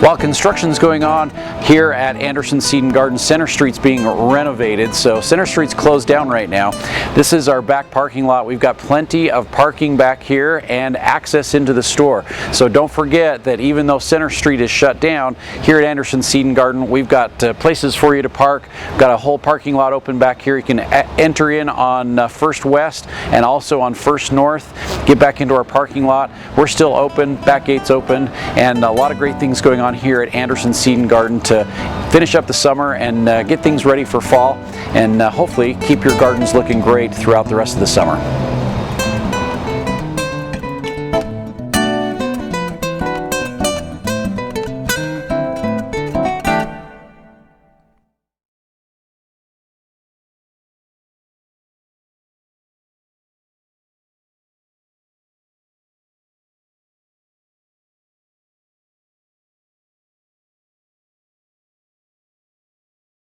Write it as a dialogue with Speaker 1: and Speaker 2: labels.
Speaker 1: While construction's going on here at Anderson Seed and Garden, Center Street's being renovated, so Center Street's closed down right now. This is our back parking lot. We've got plenty of parking back here and access into the store. So don't forget that even though Center Street is shut down, here at Anderson Seed and Garden, we've got places for you to park. We've got a whole parking lot open back here. You can enter in on First West and also on First North. Get back into our parking lot. We're still open, back gates open, and a lot of great things going on here at Anderson Seed and Garden to finish up the summer and get things ready for fall, and hopefully keep your gardens looking great throughout the rest of the summer.